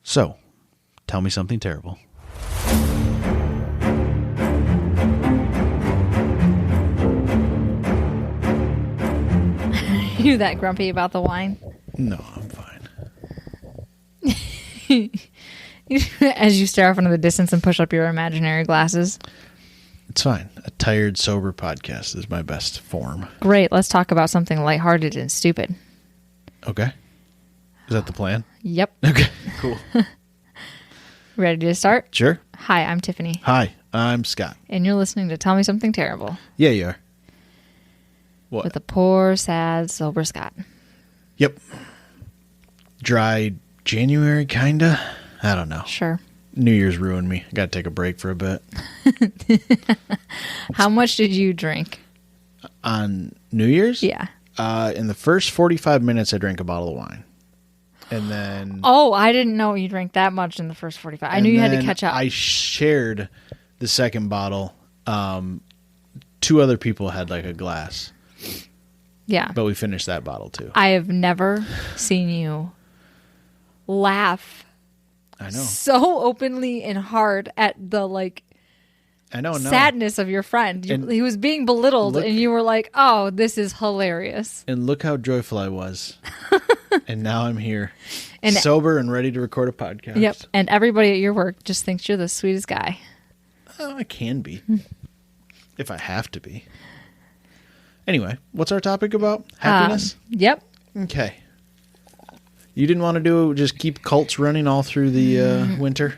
So, tell me something terrible. You that grumpy about the wine? No, I'm fine. As you stare off into the distance and push up your imaginary glasses. It's fine. A tired, sober podcast is my best form. Great. Let's talk about something lighthearted and stupid. Okay. Is that the plan? Yep. Okay, cool. Ready to start? Sure. Hi, I'm Tiffany. Hi, I'm Scott. And you're listening to Tell Me Something Terrible. Yeah, you are. What? With a poor, sad, sober Scott. Yep. Dry January, kinda. I don't know. Sure. New Year's ruined me. I gotta take a break for a bit. How much did you drink? On New Year's? Yeah. In the first 45 minutes, I drank a bottle of wine. And then... Oh, I didn't know you drank that much in the first 45. I knew you had to catch up. I shared the second bottle. Two other people had like a glass. Yeah. But we finished that bottle too. I have never seen you laugh I know. so openly and hard at the I know. sadness of your friend. He was being belittled and you were like, oh, this is hilarious. And look how joyful I was. And now I'm here, and sober and ready to record a podcast. Yep. And everybody at your work just thinks you're the sweetest guy. Oh, I can be. If I have to be. Anyway, what's our topic about? Happiness? Yep. Okay. You didn't want to just keep cults running all through the winter?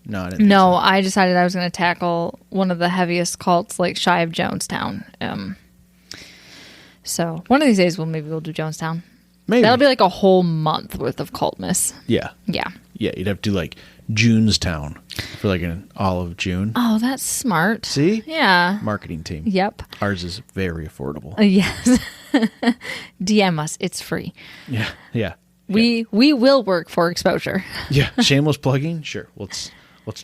No, I didn't. No, I decided I was going to tackle one of the heaviest cults, like shy of Jonestown. So one of these days, we'll do Jonestown. Maybe. That'll be like a whole month worth of cultness. Yeah. Yeah. Yeah, you'd have to do like Junestown for like an all of June. Oh, that's smart. See? Yeah. Marketing team. Yep. Ours is very affordable. Yes. DM us. It's free. Yeah. Yeah. We will work for exposure. Yeah. Shameless plugging? Sure. Let's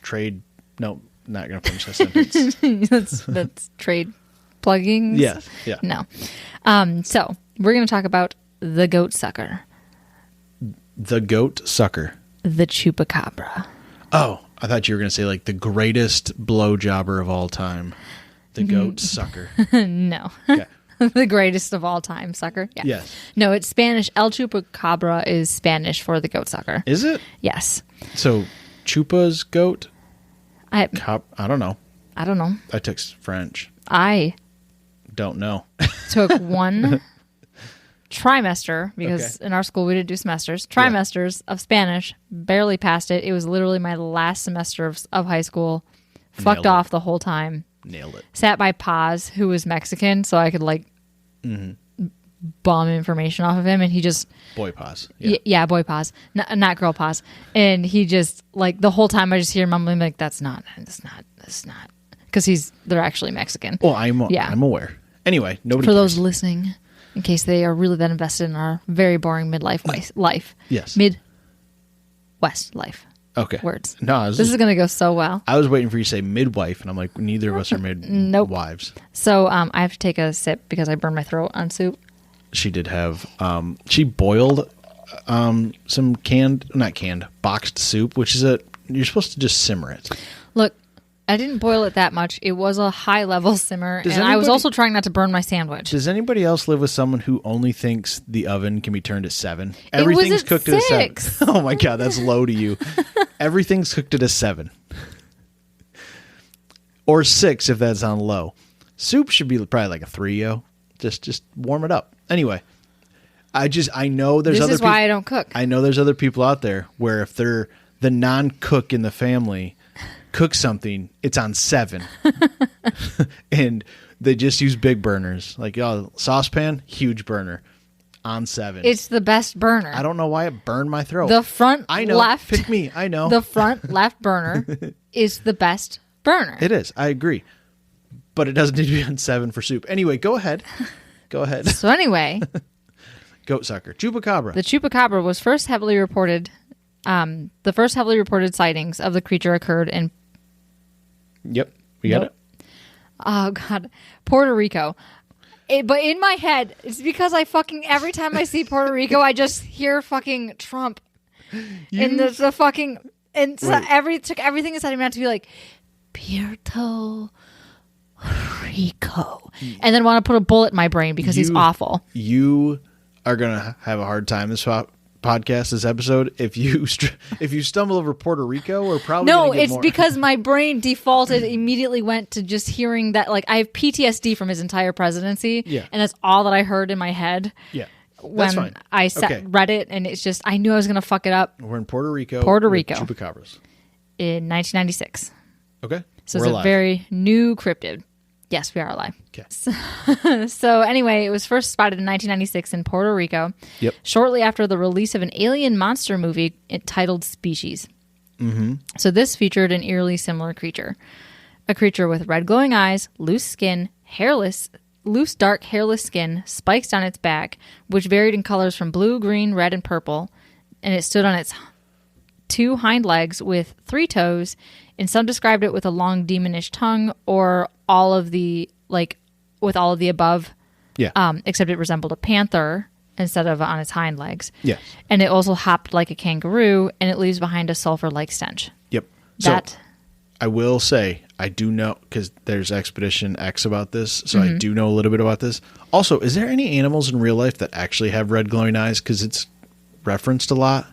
trade. No, not going to finish that sentence. that's trade plugging. Yeah. Yeah. No. So we're going to talk about the goat sucker. The goat sucker. The chupacabra. Oh, I thought you were going to say like the greatest blowjobber of all time. The goat sucker. No. Okay. The greatest of all time sucker. Yeah. Yes. No, it's Spanish. El chupacabra is Spanish for the goat sucker. Is it? Yes. So Chupa's goat? I don't know. I don't know. I took French. I don't know. Took one trimester, because in our school we didn't do semesters. Trimesters of Spanish, barely passed it. It was literally my last semester of high school. Fucked off the whole time. Nailed it. Sat by Paz, who was Mexican, so I could bomb information off of him, and he just... Boy Paz. Yeah, boy Paz. Not girl Paz. And he just, like, the whole time I just hear mumbling, like, that's not. Because they're actually Mexican. Well, I'm aware. Anyway, nobody For cares. those listening, in case they are really that invested in our very boring midlife life. Yes. Midwest life. Okay. Words. No, this is going to go so well. I was waiting for you to say midwife, and I'm like, neither of us are midwives. Nope. So I have to take a sip because I burned my throat on soup. She did have, she boiled some boxed soup, which is you're supposed to just simmer it. Look, I didn't boil it that much. It was a high-level simmer, I was also trying not to burn my sandwich. Does anybody else live with someone who only thinks the oven can be turned at 7? Everything's cooked at 6. a 7. Oh my God, that's low to you. Everything's cooked at a 7. Or 6 if that's on low. Soup should be probably like a 3, yo. Just warm it up. Anyway, I know there's other people. This is why I don't cook. I know there's other people out there where if they're the non-cook in the family, cook something, it's on 7. And they just use big burners. Like, saucepan, huge burner. On 7. It's the best burner. I don't know why it burned my throat. The front left. Pick me. I know. The front left burner is the best burner. It is. I agree. But it doesn't need to be on 7 for soup. Anyway, go ahead. Go ahead. So anyway. Goat sucker. Chupacabra. The chupacabra was first heavily reported. The first heavily reported sightings of the creature occurred in... Yep. We got it. Oh, God. Puerto Rico. But in my head, it's because every time I see Puerto Rico, I just hear fucking Trump. And the fucking And so took everything inside of me not to be like, Puerto Rico. And then want to put a bullet in my brain because he's awful. You are going to have a hard time this podcast, this episode. If you stumble over Puerto Rico, we're probably No, it's because my brain defaulted, immediately went to just hearing that. Like, I have PTSD from his entire presidency. Yeah. And that's all that I heard in my head. Yeah. When I read it, and it's just, I knew I was going to fuck it up. We're in Puerto Rico. Chupacabras. In 1996. Okay. So it's a very new cryptid. Yes, we are alive. Okay. So anyway, it was first spotted in 1996 in Puerto Rico. Yep. Shortly after the release of an alien monster movie titled Species. Mm-hmm. So this featured an eerily similar creature. A creature with red glowing eyes, loose skin, loose dark hairless skin, spikes down its back, which varied in colors from blue, green, red, and purple. And it stood on its 2 hind legs with 3 toes, and some described it with a long demonish tongue or all of the, like, with all of the above. Yeah. Except it resembled a panther instead of on its hind legs. Yeah. And it also hopped like a kangaroo, and it leaves behind a sulfur-like stench. Yep. So I will say, I do know, because there's Expedition X about this, so I do know a little bit about this. Also, is there any animals in real life that actually have red glowing eyes? Because it's referenced a lot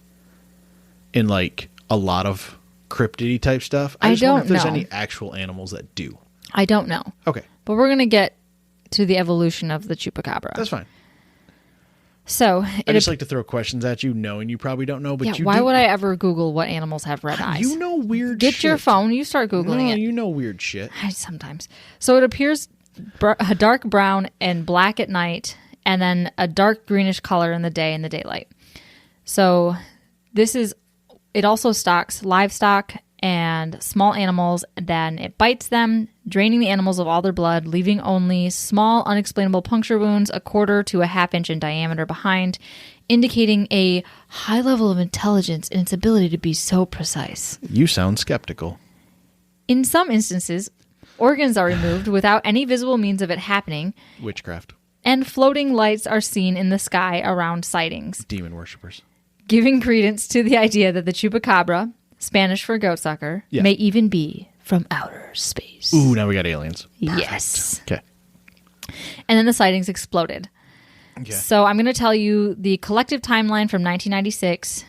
in, like, a lot of cryptidy type stuff. I just wonder if there's any actual animals that do. I don't know. Okay. But we're going to get to the evolution of the chupacabra. That's fine. So I just like to throw questions at you, knowing you probably don't know, but yeah, you why do. would I ever Google what animals have red eyes? You know weird Get shit. your phone. You start Googling it. You know weird shit. Sometimes. So it appears dark brown and black at night, and then a dark greenish color in the day in the daylight. So it also stalks livestock and small animals. Then it bites them, draining the animals of all their blood, leaving only small, unexplainable puncture wounds a quarter to a half-inch in diameter behind, indicating a high level of intelligence in its ability to be so precise. You sound skeptical. In some instances, organs are removed without any visible means of it happening. Witchcraft. And floating lights are seen in the sky around sightings. Demon worshippers. Giving credence to the idea that the chupacabra, Spanish for goatsucker, may even be from outer space. Ooh, now we got aliens. Perfect. Yes. Okay. And then the sightings exploded. Okay. So I'm going to tell you the collective timeline from 1996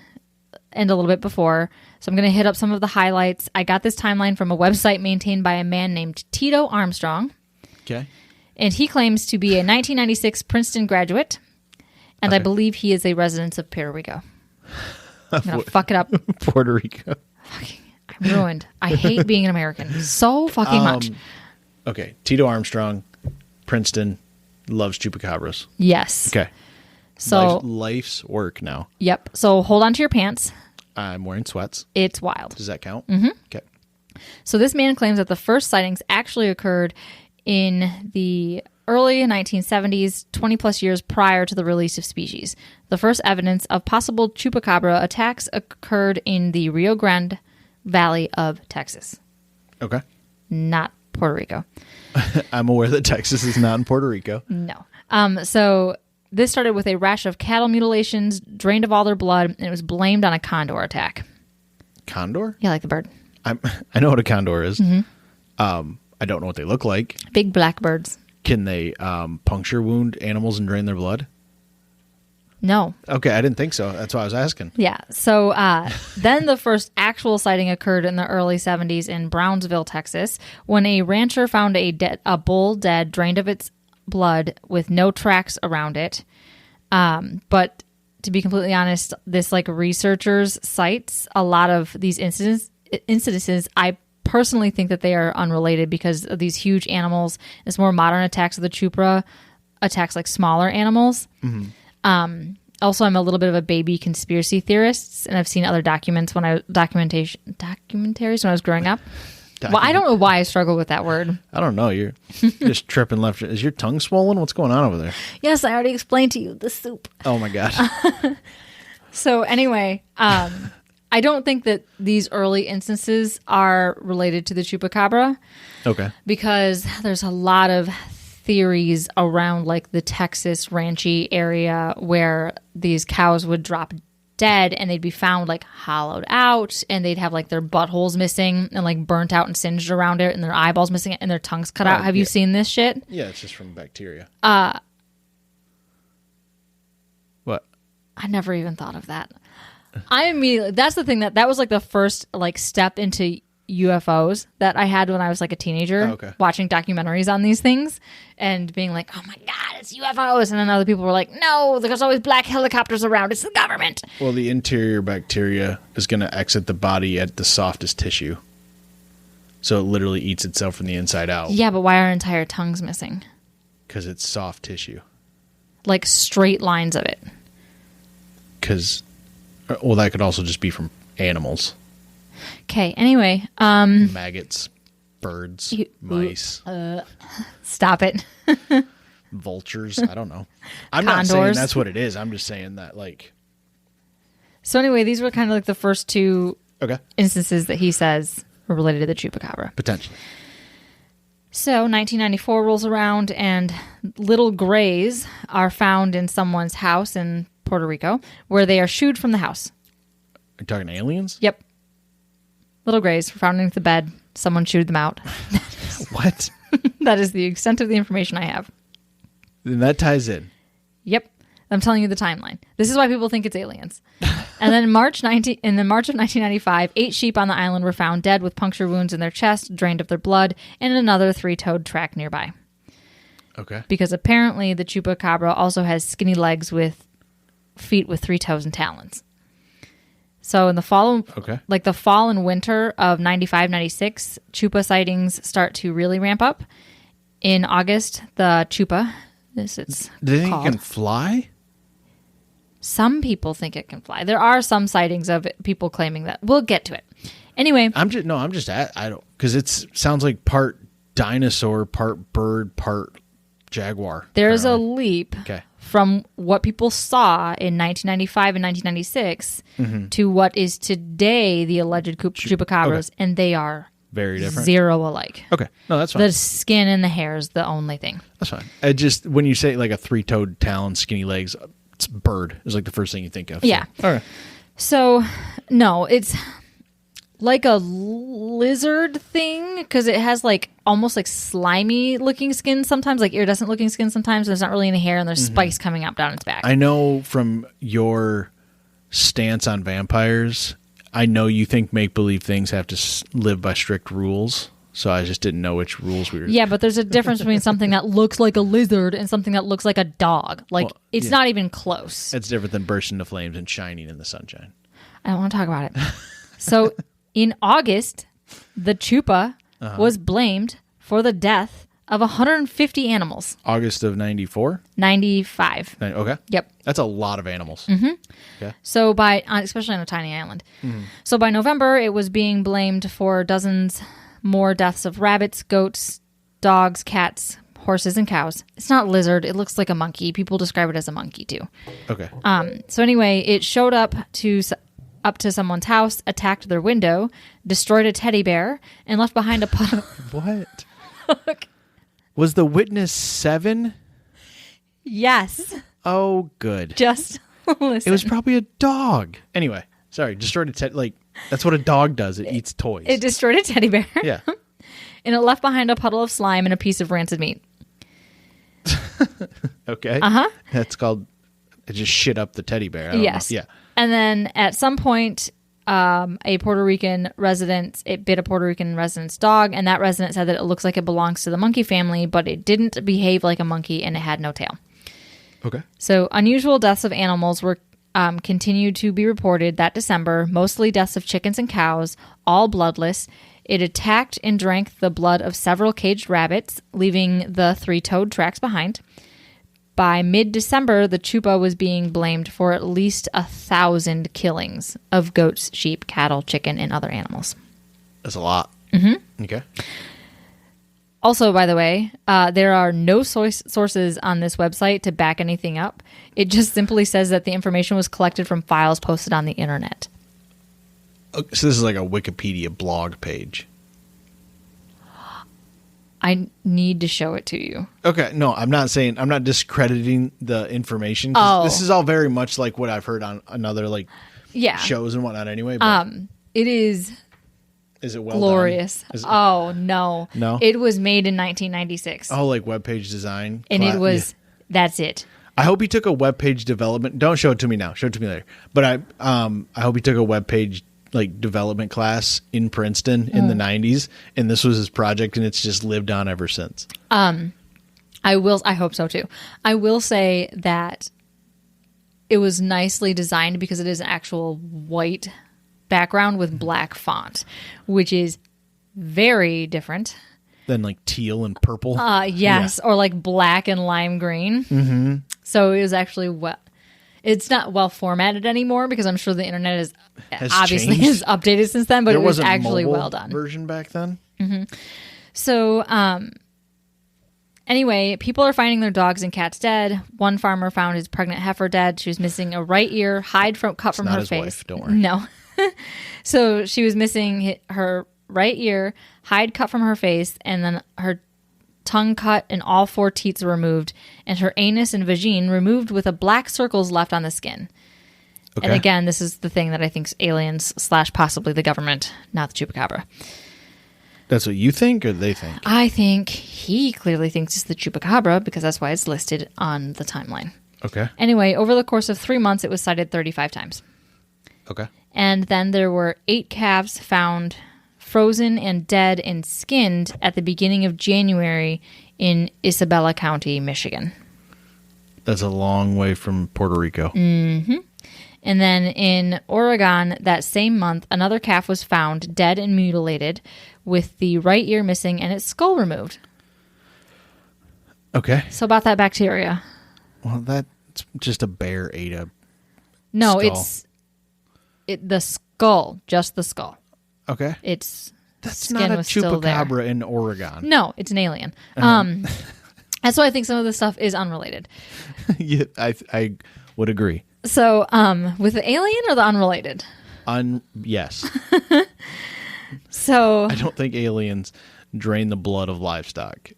and a little bit before. So I'm going to hit up some of the highlights. I got this timeline from a website maintained by a man named Tito Armstrong. Okay. And he claims to be a 1996 Princeton graduate. And I believe he is a resident of Puerto Rico. I'm going to fuck it up. Puerto Rico. I'm ruined. I hate being an American so fucking much. Okay. Tito Armstrong, Princeton, loves chupacabras. Yes. Okay. So life's work now. Yep. So hold on to your pants. I'm wearing sweats. It's wild. Does that count? Mm-hmm. Okay. So this man claims that the first sightings actually occurred in the early 1970s, 20 plus years prior to the release of Species. The first evidence of possible chupacabra attacks occurred in the Rio Grande Valley of Texas. Okay. Not Puerto Rico. I'm aware that Texas is not in Puerto Rico. No. So this started with a rash of cattle mutilations, drained of all their blood, and it was blamed on a condor attack. Condor? Yeah, like the bird. I know what a condor is. Mm-hmm. I don't know what they look like. Big black birds. Can they puncture wound animals and drain their blood? No. Okay, I didn't think so. That's why I was asking. Yeah. So then the first actual sighting occurred in the early 70s in Brownsville, Texas, when a rancher found a bull dead, drained of its blood with no tracks around it. But to be completely honest, this researchers cites a lot of these incidences. I personally think that they are unrelated because of these huge animals. It's more modern attacks of the chupra attacks like smaller animals. Mm-hmm. Also, I'm a little bit of a baby conspiracy theorist, and I've seen other documentaries when I was growing up. Well, I don't know why I struggle with that word. I don't know. You're just tripping left. Is your tongue swollen? What's going on over there? Yes, I already explained to you the soup. Oh my God. So anyway, I don't think that these early instances are related to the chupacabra. Okay. Because there's a lot of theories around the Texas ranchy area where these cows would drop dead, and they'd be found like hollowed out, and they'd have like their buttholes missing and like burnt out and singed around it, and their eyeballs missing and their tongues cut out. Have you seen this shit? Yeah, it's just from bacteria. What? I never even thought of that. That's the thing that was like the first like step into UFOs that I had when I was like a teenager, watching documentaries on these things and being like, oh my God, it's UFOs. And then other people were like, no, there's always black helicopters around. It's the government. Well, the interior bacteria is going to exit the body at the softest tissue. So it literally eats itself from the inside out. Yeah, but why are entire tongues missing? Because it's soft tissue. Like straight lines of it. Because, well, that could also just be from animals. Okay, anyway. Maggots, birds, mice. Stop it. Vultures, I don't know. I'm Condors. not saying that's what it is. I'm just saying that, like... So anyway, these were kind of like the first two Okay. instances that he says were related to the chupacabra. Potentially. So 1994 rolls around, and little grays are found in someone's house in Puerto Rico, where they are shooed from the house. Are you talking aliens? Yep. Little grays were found underneath the bed. Someone shooed them out. What? That is the extent of the information I have. Then that ties in. Yep. I'm telling you the timeline. This is why people think it's aliens. And then in March of 1995, 8 sheep on the island were found dead with puncture wounds in their chest, drained of their blood, and another 3-toed track nearby. Okay. Because apparently the chupacabra also has skinny legs with feet with 3 toes and talons. So in the fall, the fall and winter of 95, 96, chupa sightings start to really ramp up. In August, the chupa, do they think it can fly? Some people think it can fly. There are some sightings of people claiming that. We'll get to it. Anyway, I don't, because it sounds like part dinosaur, part bird, part jaguar. There's a leap from what people saw in 1995 and 1996 to what is today the alleged chupacabras, and they are very different, zero alike. Okay, no, that's fine. The skin and the hair is the only thing. That's fine. I just, when you say like a 3-toed talon, skinny legs, it's bird is like the first thing you think of. Yeah. So. All right. So no, it's like a lizard thing because it has like almost like slimy looking skin sometimes, like iridescent looking skin sometimes. There's not really any hair, and there's spikes coming up down its back. I know from your stance on vampires, I know you think make-believe things have to live by strict rules, so I just didn't know which rules we were... Yeah, but there's a difference between something that looks like a lizard and something that looks like a dog. Like, it's not even close. It's different than bursting into flames and shining in the sunshine. I don't want to talk about it. So, in August, the chupa was blamed for the death of 150 animals. August of 94? 95. Okay. Yep. That's a lot of animals. Okay. So especially on a tiny island. So by November, it was being blamed for dozens more deaths of rabbits, goats, dogs, cats, horses, and cows. It's not lizard. It looks like a monkey. People describe it as a monkey too. Okay. So anyway, it showed up to someone's house, attacked their window, destroyed a teddy bear, and left behind a puddle. What? Was the witness 7? Yes. Oh, good. Just listen. It was probably a dog. Anyway, sorry. Destroyed a teddy. That's what a dog does. It eats toys. It destroyed a teddy bear. Yeah. And it left behind a puddle of slime and a piece of rancid meat. Okay. That's called... It just shit up the teddy bear. Yes. Yeah. And then at some point... it bit a Puerto Rican resident's dog, and that resident said that it looks like it belongs to the monkey family, but it didn't behave like a monkey and it had no tail. Okay. So unusual deaths of animals were continued to be reported that December, mostly deaths of chickens and cows, all bloodless. It attacked and drank the blood of several caged rabbits, leaving the 3-toed tracks behind. By mid-December, the chupa was being blamed for at least 1,000 killings of goats, sheep, cattle, chicken, and other animals. That's a lot. Okay. Also, by the way, there are no sources on this website to back anything up. It just simply says that the information was collected from files posted on the internet. So this is like a Wikipedia blog page. I need to show it to you. Okay, no, I'm not discrediting the information. Oh. This is all very much like what I've heard on another like shows and whatnot anyway. But It is is it well glorious. done? Oh, no. No? It was made in 1996. Oh, like webpage design? And it was, that's it. I hope he took a webpage development. Don't show it to me now. Show it to me later. But I hope he took a webpage like development class in Princeton in the 90s, and this was his project, and it's just lived on ever since. I hope so too. I will say that it was nicely designed because it is an actual white background with black font, which is very different than like teal and purple. Yes, or like black and lime green. Mm-hmm. So it was actually it's not well formatted anymore because I'm sure the internet is obviously changed. updated since then, but There it was wasn't actually mobile well done. Version back then. Mm-hmm. So anyway, people are finding their dogs and cats dead. One farmer found his pregnant heifer dead. She was missing a right ear, cut from not her his face. wife, don't worry. No. So she was missing her right ear, hide cut from her face, and then her tongue cut and all 4 teats removed, and her anus and vagine removed with black circles left on the skin. Okay. And again, this is the thing that I think is aliens / possibly the government, not the chupacabra. That's what you think or they think? I think he clearly thinks it's the chupacabra because that's why it's listed on the timeline. Okay. Anyway, over the course of 3 months, it was sighted 35 times. Okay. And then there were 8 calves found frozen and dead and skinned at the beginning of January in Isabella County, Michigan. That's a long way from Puerto Rico. Mm-hmm. And then in Oregon that same month, another calf was found dead and mutilated with the right ear missing and its skull removed. Okay. So about that bacteria. Well, that's just a bear ate a No, skull. it's the skull, just the skull. Okay. That's not a chupacabra in Oregon. No, it's an alien. That's why I think some of this stuff is unrelated. Yeah, I would agree. So, with the alien or the unrelated? Yes. So I don't think aliens drain the blood of livestock.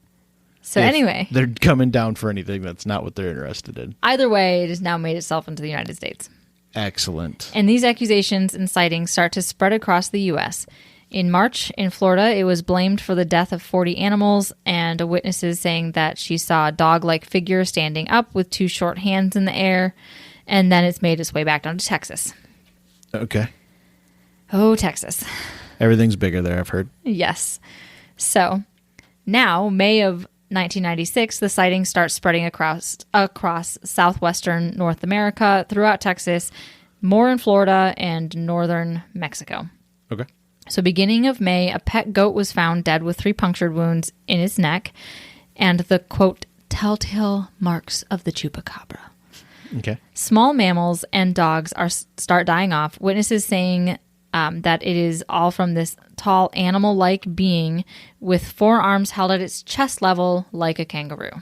So anyway, they're coming down for anything that's not what they're interested in. Either way, it has now made itself into the United States. Excellent. And these accusations and sightings start to spread across the U.S. In March, in Florida, it was blamed for the death of 40 animals, and witnesses saying that she saw a dog-like figure standing up with 2 short hands in the air, and then it's made its way back down to Texas. Okay. Oh, Texas. Everything's bigger there, I've heard. Yes. So, now, May of 1996, the sightings start spreading across southwestern North America, throughout Texas, more in Florida, and northern Mexico. Okay. So beginning of May, a pet goat was found dead with 3 punctured wounds in its neck and the, quote, telltale marks of the chupacabra. Okay. Small mammals and dogs start dying off, witnesses saying that it is all from this tall animal-like being with 4 arms held at its chest level like a kangaroo.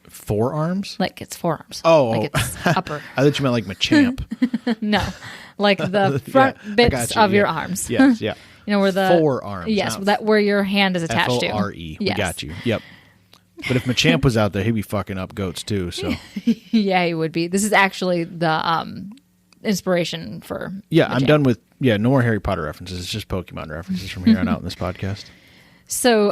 4 arms? Like its forearms. Oh. Like its upper. I thought you meant like Machamp. No. Like the front bits of your arms. Yes, yeah. You know, where the 4 arms. Yes, where your hand is attached to. F-O-R-E. Yes. We got you. Yep. But if Machamp was out there, he'd be fucking up goats too. So yeah, he would be. This is actually the inspiration for. Yeah, Machamp. I'm done with. Yeah, no more Harry Potter references. It's just Pokemon references from here on out in this podcast. So,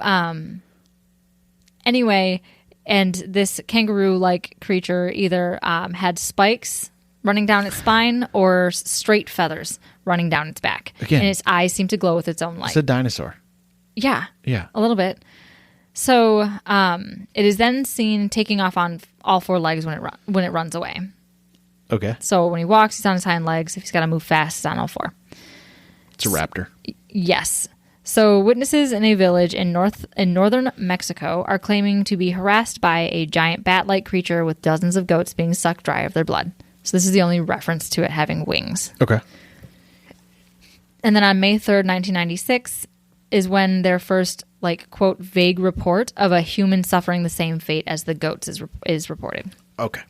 anyway, and this kangaroo-like creature either had spikes running down its spine or straight feathers running down its back. Again, and its eyes seem to glow with its own light. It's a dinosaur. Yeah. Yeah. A little bit. So it is then seen taking off on all 4 legs when it runs away. Okay. So when he walks, he's on his hind legs. If he's got to move fast, he's on all 4. It's a raptor. Yes. So witnesses in a village in northern Mexico are claiming to be harassed by a giant bat-like creature with dozens of goats being sucked dry of their blood. So this is the only reference to it having wings. Okay. And then on May 3rd, 1996, is when their first, like, quote, vague report of a human suffering the same fate as the goats is reported. Okay.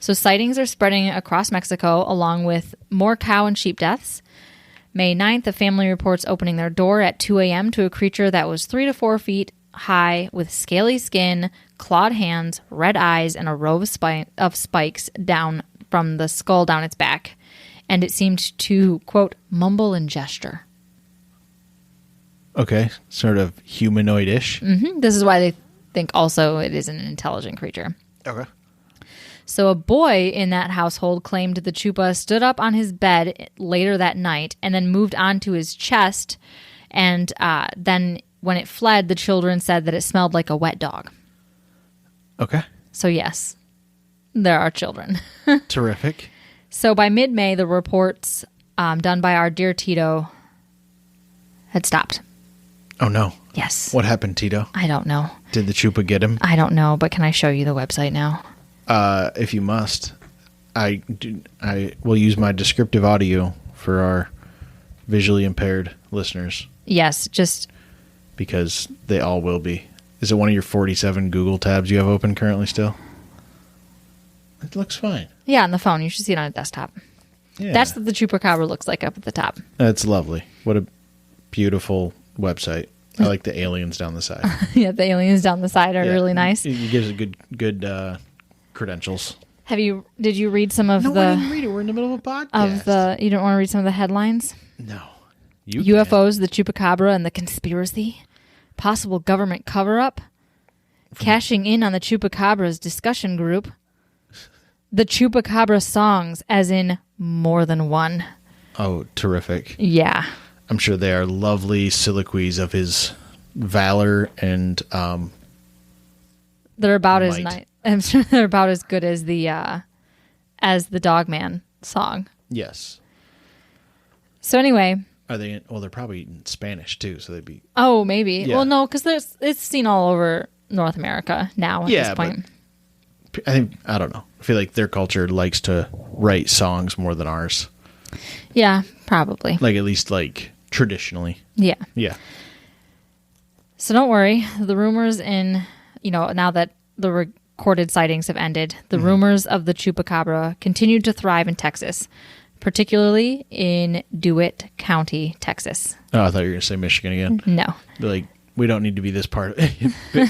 So sightings are spreading across Mexico, along with more cow and sheep deaths. May 9th, a family reports opening their door at 2 a.m. to a creature that was 3 to 4 feet high with scaly skin, clawed hands, red eyes, and a row of spikes down from the skull down its back. and it seemed to, quote, mumble and gesture. Okay, sort of humanoid-ish. This is why they think also it is an intelligent creature. Okay. So a boy in that household claimed the chupa stood up on his bed later that night and then moved onto his chest. And then when it fled, the children said that it smelled like a wet dog. Okay. So yes, there are children. Terrific. So by mid-May, the reports done by our dear Tito had stopped. Oh, no. Yes. What happened, Tito? I don't know. Did the chupa get him? I don't know, but can I show you the website now? If you must. I will use my descriptive audio for our visually impaired listeners. Yes, just... Because they all will be. Is it one of your 47 Google tabs you have open currently still? It looks fine. Yeah, on the phone. You should see it on a desktop. Yeah. That's what the chupacabra looks like up at the top. That's lovely. What a beautiful website. I like the aliens down the side. Yeah, the aliens down the side are really nice. It gives it good credentials. Did you read some of No, the... I didn't read it. We're in the middle of a podcast. You don't want to read some of the headlines? No. UFOs, the chupacabra, and the conspiracy? Possible government cover-up? Cashing in on the chupacabra's discussion group? The chupacabra songs, as in more than one. Oh, terrific. Yeah. I'm sure they are lovely soliloquies of his valor and they're about might. as nice. I'm sure they're about as good as the Dogman song. yes. So anyway, Are they? Well, they're probably in Spanish too, so they'd be. oh maybe. Yeah. Well, no, because it's seen all over North America now at this point. I don't know. I feel like their culture likes to write songs more than ours. Yeah, probably. Like at least like traditionally. Yeah. Yeah. So don't worry. The rumors now that the recorded sightings have ended, the rumors of the chupacabra continued to thrive in Texas, particularly in DeWitt County, Texas. Oh, I thought you were going to say Michigan again. No. They're like, we don't need to be this part.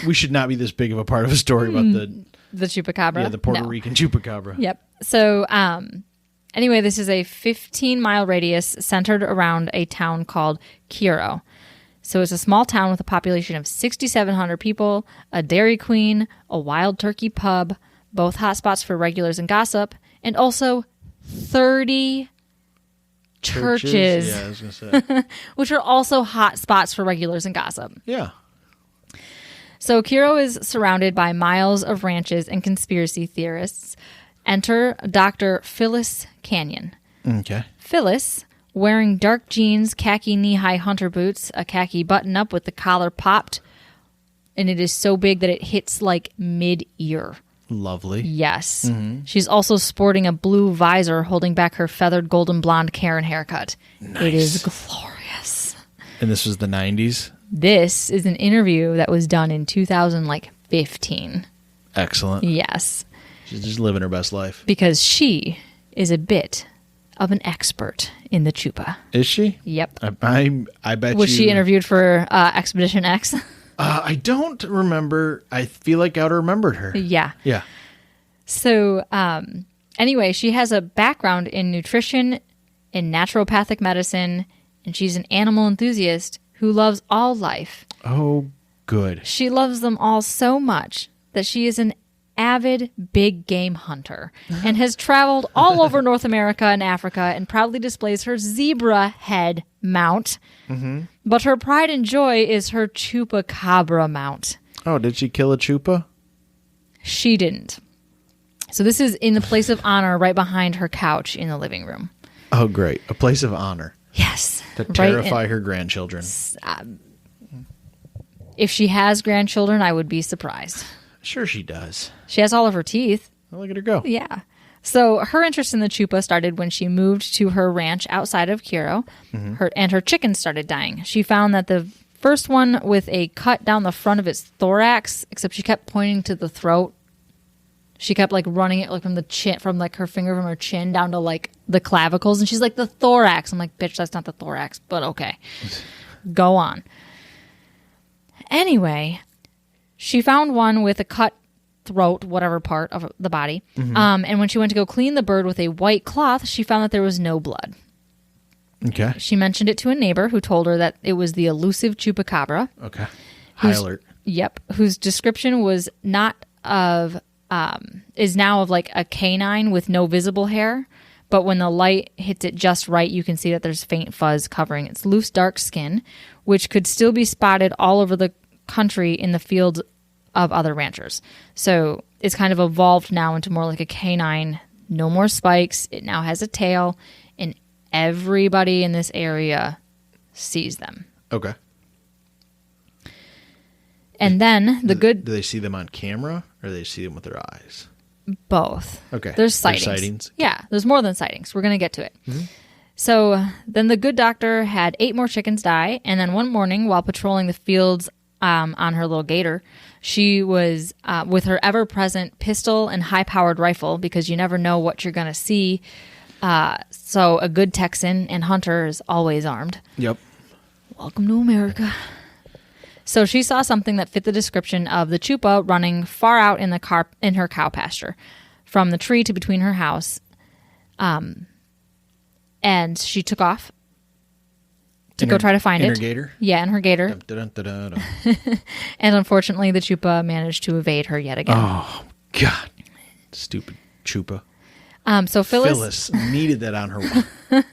We should not be this big of a part of a story about The chupacabra? the Puerto No. Rican chupacabra. Yep. So anyway, this is a 15-mile radius centered around a town called Cairo. So it's a small town with a population of 6,700 people, a Dairy Queen, a Wild Turkey pub, both hotspots for regulars and gossip, and also 30 churches, Yeah, I was going to say. which are also hotspots for regulars and gossip. Yeah. So Cairo is surrounded by miles of ranches and conspiracy theorists. Enter Dr. Phyllis Canyon. Okay. Phyllis, wearing dark jeans, khaki knee-high hunter boots, a khaki button-up with the collar popped, and it is so big that it hits like mid-ear. Lovely. Yes. She's also sporting a blue visor holding back her feathered golden blonde Karen haircut. Nice. It is glorious. And this was the 90s? This is an interview that was done in 2015. Excellent. Yes. She's just living her best life. Because she is a bit of an expert in the chupa. Is she? Yep. I bet Was she interviewed for Expedition X? I don't remember. I feel like I would have remembered her. Yeah. Yeah. So, anyway, she has a background in nutrition, in naturopathic medicine, and she's an animal enthusiast who loves all life. Oh, good. She loves them all so much that she is an avid big game hunter and has traveled all over North America and Africa and proudly displays her zebra head mount. But her pride and joy is her chupacabra mount. Oh, did she kill a chupa? She didn't. So this is in the place of honor right behind her couch in the living room. Oh, great. A place of honor. Yes. To terrify her grandchildren. If she has grandchildren, I would be surprised. Sure she does. She has all of her teeth. Well, look at her go. Yeah. So her interest in the chupa started when she moved to her ranch outside of Cairo, her chickens started dying. She found that the first one with a cut down the front of its thorax, except she kept pointing to the throat. She kept like running it like from the chin, from like her finger from her chin down to like the clavicles, and she's like, the thorax. I'm like, bitch, that's not the thorax, but okay. Go on. Anyway, she found one with a cut throat, whatever part of the body. And when she went to go clean the bird with a white cloth, she found that there was no blood. Okay. She mentioned it to a neighbor who told her that it was the elusive chupacabra. Okay. High alert. Yep. Whose description was not of, is now of like a canine with no visible hair. But when the light hits it just right, you can see that there's faint fuzz covering its loose, dark skin, which could still be spotted all over the country in the fields of other ranchers. So it's kind of evolved now into more like a canine, no more spikes. It now has a tail, and everybody in this area sees them. Okay. And then Do they see them on camera, or do they see them with their eyes? Both. Okay. There's sightings. Yeah, there's more than sightings. We're going to get to it. So then the good doctor had 8 more chickens die, and then one morning while patrolling the fields on her little gator, she was with her ever-present pistol and high-powered rifle, because you never know what you're going to see. So a good Texan and hunter is always armed. Yep. Welcome to America. So she saw something that fit the description of the chupa running far out in her cow pasture, from the tree to between her house. And she took off to go try to find it. In her gator? Yeah, in her gator. Dun, dun, dun, dun, dun. And unfortunately, the chupa managed to evade her yet again. Oh, God. Stupid chupa. So Phyllis needed that on her wall.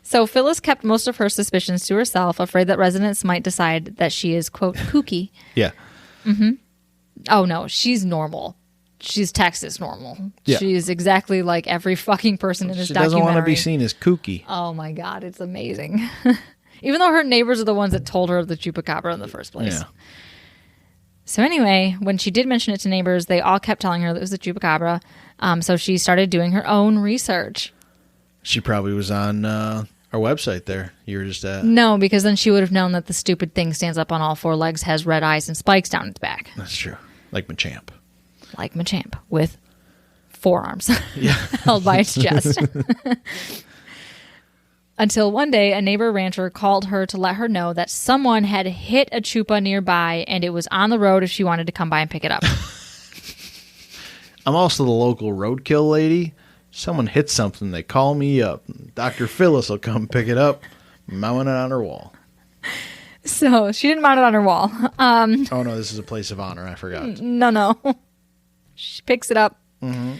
So Phyllis kept most of her suspicions to herself, afraid that residents might decide that she is, quote, kooky. Yeah. Oh, no, she's normal. She's Texas normal. Yeah. She's exactly like every fucking person in this documentary. She doesn't want to be seen as kooky. Oh, my God, it's amazing. Even though her neighbors are the ones that told her of the chupacabra in the first place. Yeah. So anyway, when she did mention it to neighbors, they all kept telling her that it was the chupacabra. So she started doing her own research. She probably was on our website there. You were just at. No, because then she would have known that the stupid thing stands up on all 4 legs, has red eyes, and spikes down its back. That's true. Like Machamp. Like Machamp, with 4 arms Yeah. held by its chest. Until one day, a neighbor rancher called her to let her know that someone had hit a chupa nearby, and it was on the road if she wanted to come by and pick it up. I'm also the local roadkill lady. Someone hits something, they call me up. Dr. Phyllis will come pick it up, mount it on her wall. So she didn't mount it on her wall. Oh, no, this is a place of honor. I forgot. No. She picks it up, and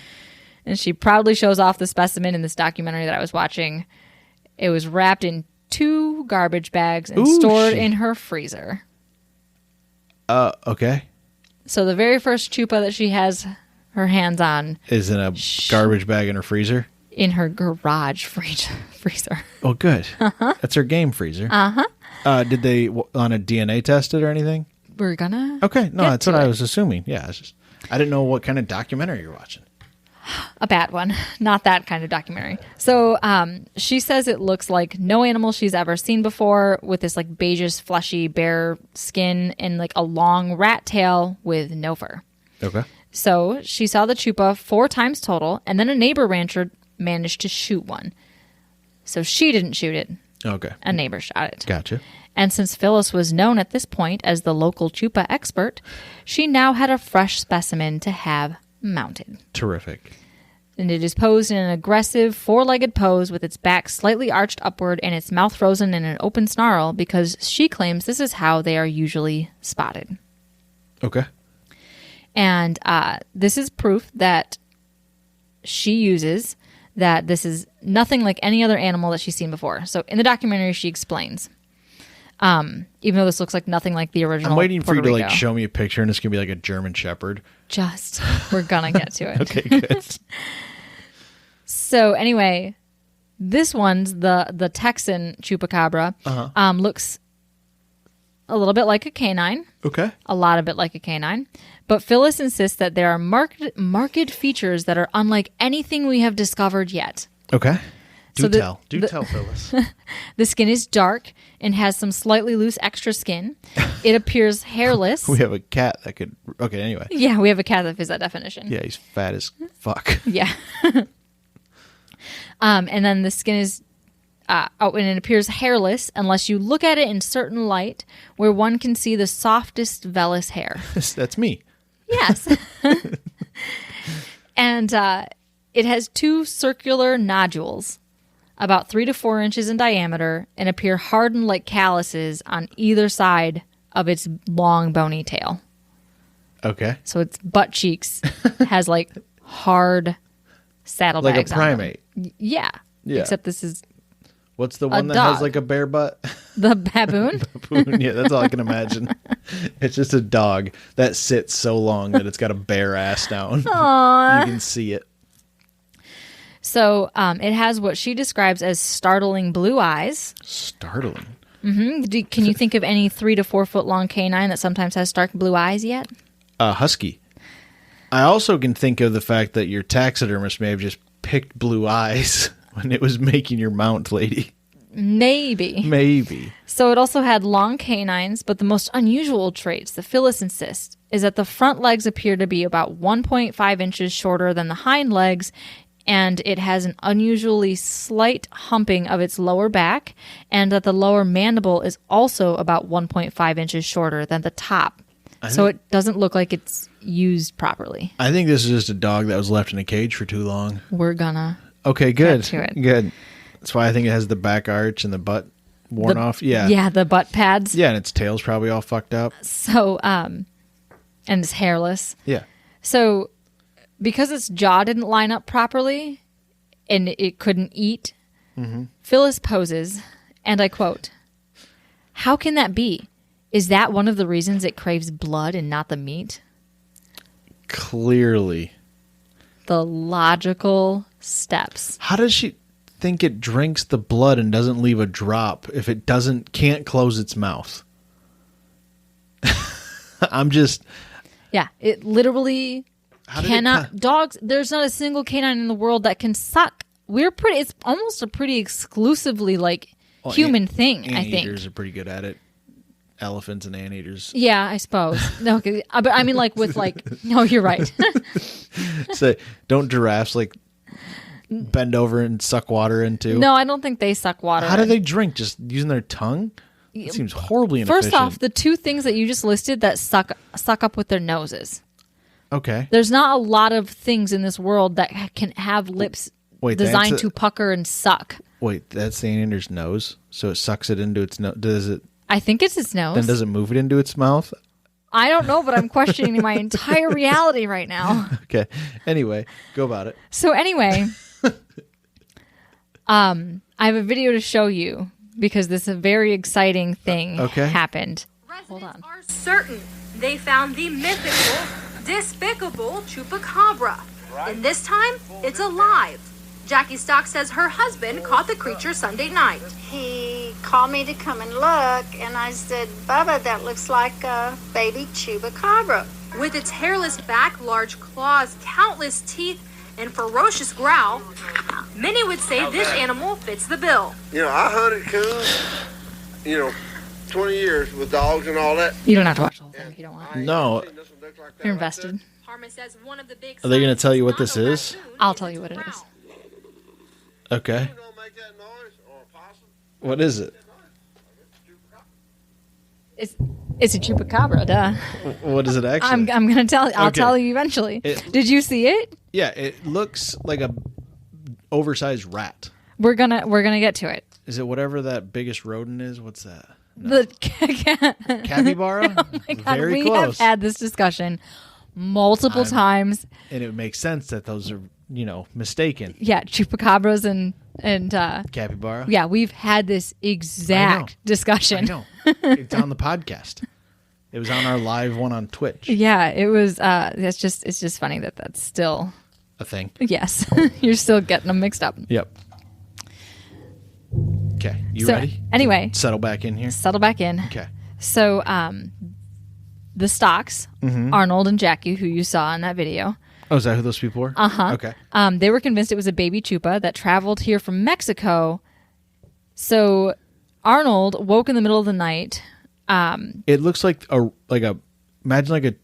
she proudly shows off the specimen in this documentary that I was watching. It was wrapped in 2 garbage bags and stored in her freezer. Okay. So the very first chupa that she has her hands on is in a garbage bag in her freezer? In her garage freezer. Oh, good. That's her game freezer. Did they on a DNA test it or anything? We're gonna. Okay, no, that's what I was assuming. Yeah, I didn't know what kind of documentary you're watching. A bad one, not that kind of documentary. So she says it looks like no animal she's ever seen before, with this like beigeish, fleshy, bare skin and like a long rat tail with no fur. Okay. So she saw the chupa 4 times total, and then a neighbor rancher managed to shoot one. So she didn't shoot it. Okay. A neighbor shot it. Gotcha. And since Phyllis was known at this point as the local chupa expert, she now had a fresh specimen to have mounted. Terrific. And it is posed in an aggressive 4-legged pose with its back slightly arched upward and its mouth frozen in an open snarl, because she claims this is how they are usually spotted. Okay. And this is proof that she uses that this is nothing like any other animal that she's seen before. So in the documentary, she explains, even though this looks like nothing like the original I'm waiting Puerto for you to Rico, like show me a picture, and it's going to be like a German Shepherd. We're going to get to it. Okay, good. So anyway, this one's the Texan chupacabra. Looks a little bit like a canine. Okay. A lot of it like a canine. But Phyllis insists that there are marked features that are unlike anything we have discovered yet. Okay. Do tell, Phyllis. Phyllis. The skin is dark and has some slightly loose extra skin. It appears hairless. We have a cat that could... Okay, anyway. Yeah, we have a cat that fits that definition. Yeah, he's fat as fuck. Yeah. And then the skin is... and it appears hairless unless you look at it in certain light where one can see the softest vellus hair. That's me. Yes. And it has 2 circular nodules, about 3 to 4 inches in diameter, and appear hardened like calluses on either side of its long bony tail. Okay. So its butt cheeks has like hard saddlebags like a primate. on them. Yeah. Except this is what's the one that dog. has like a bare butt? The baboon? Baboon, yeah, that's all I can imagine. It's just a dog that sits so long that it's got a bare ass down. Aww. You can see it. So it has what she describes as startling blue eyes. Startling? Mm-hmm. Can you think of any 3 to 4 foot long canine that sometimes has stark blue eyes yet? Husky. I also can think of the fact that your taxidermist may have just picked blue eyes when it was making your mount, lady. Maybe. So it also had long canines, but the most unusual traits, the Phyllis insists, is that the front legs appear to be about 1.5 inches shorter than the hind legs, and it has an unusually slight humping of its lower back, and that the lower mandible is also about 1.5 inches shorter than the top. So it doesn't look like it's used properly. I think this is just a dog that was left in a cage for too long. We're gonna Okay, good. get to it. Good. That's why I think it has the back arch and the butt worn off. Yeah. Yeah, the butt pads. Yeah, and its tail's probably all fucked up. So, and it's hairless. Yeah. So, because its jaw didn't line up properly and it couldn't eat, Phyllis poses, and I quote, "How can that be? Is that one of the reasons it craves blood and not the meat?" Clearly. The logical steps. How does she think it drinks the blood and doesn't leave a drop if it can't close its mouth? I'm just... Yeah, it literally cannot. Dogs, there's not a single canine in the world that can suck. It's almost a pretty exclusively human thing, I think. Anteaters are pretty good at it. Elephants and anteaters. Yeah, I suppose. No, but I mean no, you're right. So don't giraffes bend over and suck water into? No, I don't think they suck water. How do they drink? Just using their tongue? It seems horribly inefficient. First off, the 2 things that you just listed that suck up with their noses. Okay. There's not a lot of things in this world that can have lips designed to pucker and suck. Wait, that's the anteater's nose? So it sucks it into its nose? Does it? I think it's its nose. Then does it move it into its mouth? I don't know, but I'm questioning my entire reality right now. Okay. Anyway, go about it. So anyway, I have a video to show you because this very exciting thing happened. Residents are certain they found the mythical, despicable chupacabra. And this time, it's alive. Jackie Stock says her husband caught the creature Sunday night. He called me to come and look, and I said, "Bubba, that looks like a baby chupacabra." With its hairless back, large claws, countless teeth, and ferocious growl, many would say this animal fits the bill. I hunted coons, 20 years with dogs and all that. You don't have to watch the whole thing if you don't want. No. You're invested. Harmon says one of the big Are they going to tell you what this is? I'll tell you what it is. Okay. What is it? It's a chupacabra, duh. What is it actually? I'm gonna tell. I'll tell you eventually. Did you see it? Yeah, it looks like a oversized rat. We're gonna get to it. Is it whatever that biggest rodent is? What's that? No. The capybara. Oh my God, Very we close. have had this discussion multiple times, and it makes sense that those are mistaken. Yeah, chupacabras and capybara. Yeah, we've had this exact discussion. I know. It's on the podcast. It was on our live one on Twitch. Yeah, it was. It's just funny that that's still a thing. Yes, you're still getting them mixed up. Yep. Okay, you ready? Anyway, settle back in here. Settle back in. Okay. So, the Stocks, Arnold and Jackie, who you saw in that video. Oh, is that who those people were? Uh-huh. Okay. They were convinced it was a baby chupa that traveled here from Mexico. So Arnold woke in the middle of the night. It looks like imagine like a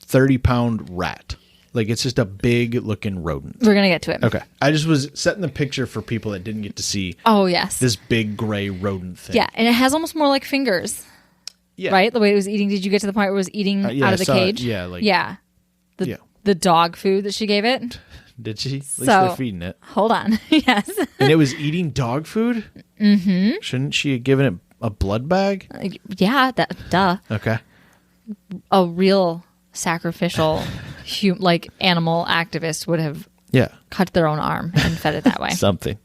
30-pound rat. Like it's just a big looking rodent. We're gonna get to it. Okay. I just was setting the picture for people that didn't get to see. Oh yes. This big gray rodent thing. Yeah, and it has almost more like fingers. Yeah. Right? The way it was eating. Did you get to the point where it was eating out of the cage? Yeah. Like yeah. the dog food that she gave it. Did she? At least So- they're feeding it. Hold on. Yes. And it was eating dog food? Mm-hmm. Shouldn't she have given it a blood bag? Yeah, duh. Okay. A real sacrificial animal activist would have Yeah. cut their own arm and fed it that way. Something.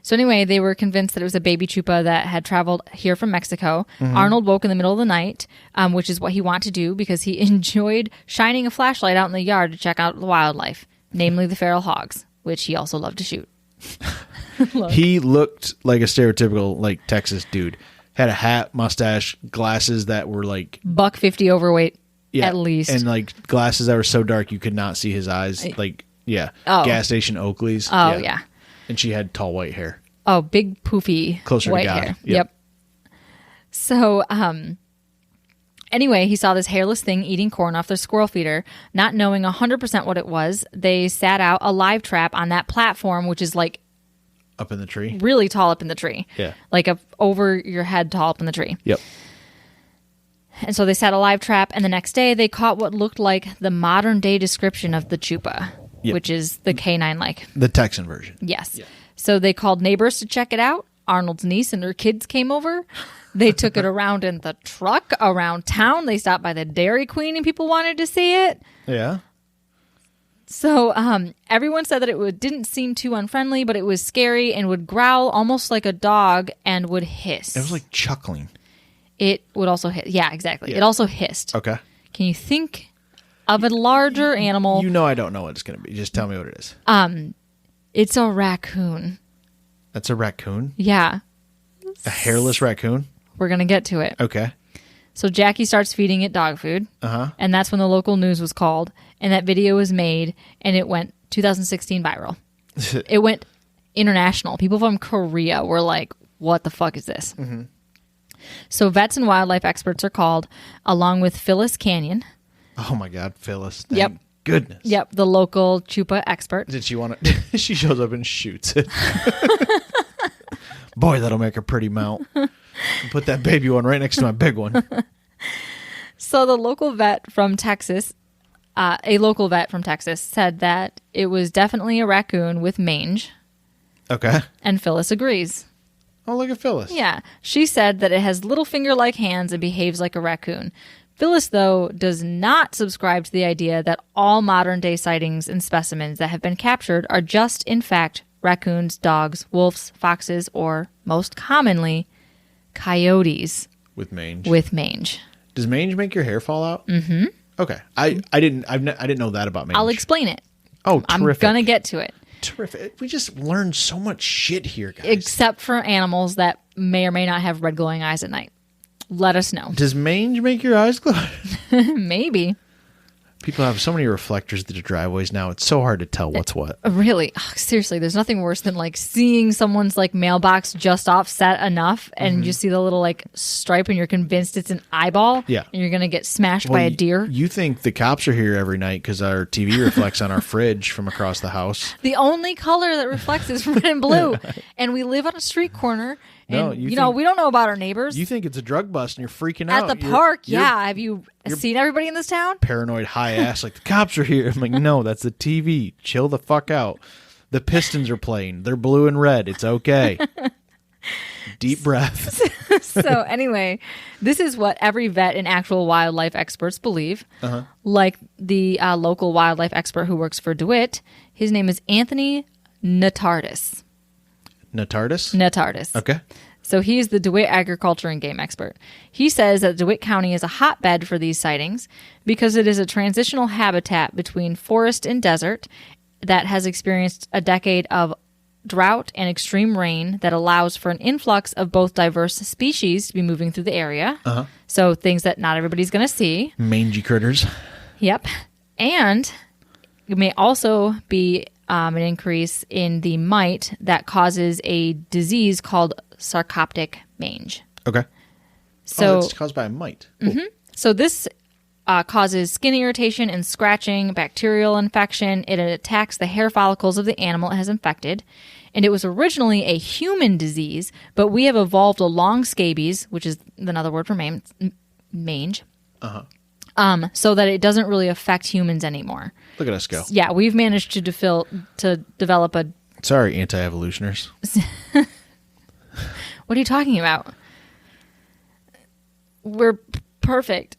So anyway, they were convinced that it was a baby chupa that had traveled here from Mexico. Arnold woke in the middle of the night, which is what he wanted to do because he enjoyed shining a flashlight out in the yard to check out the wildlife, namely the feral hogs, which he also loved to shoot. He looked like a stereotypical Texas dude. Had a hat, mustache, glasses that were $150 overweight, at least. And glasses that were so dark you could not see his eyes. Gas station Oakleys. Oh, yeah. And she had tall white hair. Oh, big poofy Closer white to God. hair. Yep. So, anyway, he saw this hairless thing eating corn off their squirrel feeder. Not knowing 100% what it was, they sat out a live trap on that platform, which is Up in the tree. really tall up in the tree. Yeah. Over your head tall up in the tree. Yep. And so they set a live trap, and the next day they caught what looked like the modern day description of the chupa, Yep. which is the canine The Texan version. Yes. Yeah. So they called neighbors to check it out. Arnold's niece and her kids came over. They took it around in the truck, around town. They stopped by the Dairy Queen and people wanted to see it. Yeah. So everyone said that it didn't seem too unfriendly, but it was scary and would growl almost like a dog and would hiss. It was like chuckling. It would also hiss. Yeah, exactly. Yeah. It also hissed. Okay. Can you think of a larger animal? You know I don't know what it's going to be. Just tell me what it is. It's a raccoon. That's a raccoon? Yeah. A hairless raccoon? We're going to get to it. Okay. So Jackie starts feeding it dog food. Uh-huh. And that's when the local news was called. And that video was made. And it went 2016 viral. It went international. People from Korea were like, what the fuck is this? Mm-hmm. So vets and wildlife experts are called, along with Phyllis Canyon. Oh my God, Phyllis. Thank Yep. goodness. Yep, the local chupa expert. Did she want to? She shows up and shoots it. Boy, that'll make a pretty mount. Put that baby one right next to my big one. So the local vet from Texas, said that it was definitely a raccoon with mange. Okay. And Phyllis agrees. Oh, look at Phyllis. Yeah. She said that it has little finger-like hands and behaves like a raccoon. Phyllis, though, does not subscribe to the idea that all modern-day sightings and specimens that have been captured are just, in fact, raccoons, dogs, wolves, foxes, or, most commonly, coyotes With mange. Does mange make your hair fall out? Mm-hmm. Okay. I didn't know that about mange. I'll explain it. Oh, terrific. I'm going to get to it. Terrific. We just learned so much shit here, guys. Except for animals that may or may not have red glowing eyes at night. Let us know. Does mange make your eyes glow? Maybe. People have so many reflectors to the driveways now. It's so hard to tell what's what. Really? Ugh, seriously, there's nothing worse than seeing someone's mailbox just offset enough and you see the little stripe and you're convinced it's an eyeball. Yeah. And you're going to get smashed by a deer. You think the cops are here every night because our TV reflects on our fridge from across the house. The only color that reflects is red and blue. And we live on a street corner. And, we don't know about our neighbors. You think it's a drug bust and you're freaking out. At the park, yeah. Have you seen everybody in this town? Paranoid high ass, the cops are here. I'm like, no, that's the TV. Chill the fuck out. The Pistons are playing. They're blue and red. It's okay. Deep breath. So anyway, this is what every vet and actual wildlife experts believe. Uh-huh. Like the local wildlife expert who works for DeWitt. His name is Anthony Natardis. Natardis. Okay. So he is the DeWitt agriculture and game expert. He says that DeWitt County is a hotbed for these sightings because it is a transitional habitat between forest and desert that has experienced a decade of drought and extreme rain that allows for an influx of both diverse species to be moving through the area. Uh-huh. So things that not everybody's going to see. Mangy critters. Yep. And it may also be an increase in the mite that causes a disease called sarcoptic mange. Okay. So that's caused by a mite. Cool. Mm-hmm. So this causes skin irritation and scratching, bacterial infection. It attacks the hair follicles of the animal it has infected. And it was originally a human disease, but we have evolved along scabies, which is another word for mange. Uh-huh. so that it doesn't really affect humans anymore. Look at us go. Yeah, we've managed to develop a... Sorry, anti-evolutioners. What are you talking about? We're perfect,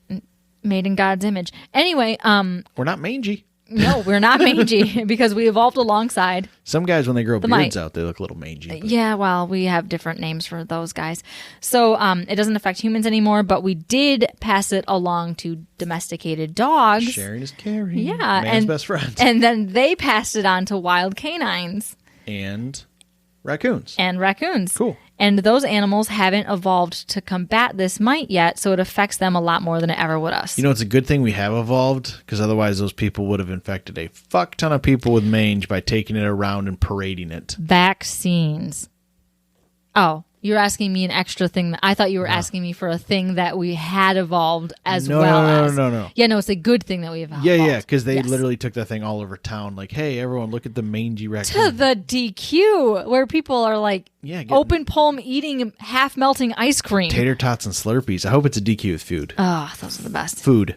made in God's image. Anyway, We're not mangy. no, we're not mangy because we evolved alongside. Some guys, when they grow beards mite. out, they look a little mangy. But Yeah, well, we have different names for those guys. So it doesn't affect humans anymore, but we did pass it along to domesticated dogs. sharing is caring. Yeah, Man's best friend. And then they passed it on to wild canines And raccoons. and raccoons. Cool. And those animals haven't evolved to combat this mite yet, so it affects them a lot more than it ever would us. You know, it's a good thing we have evolved, because otherwise those people would have infected a fuck ton of people with mange by taking it around and parading it. Vaccines. Oh, you're asking me an extra thing. I thought you were asking me for a thing that we had evolved as No, well no, no, as. no, no. Yeah, no, it's a good thing that we evolved. Yeah, because they Yes. literally took that thing all over town. Like, hey, everyone, look at the mangy To raccoon. the DQ, where people are like Yeah, getting- open palm eating half melting ice cream. Tater tots and Slurpees. I hope it's a DQ with food. Oh, those are the best. Food,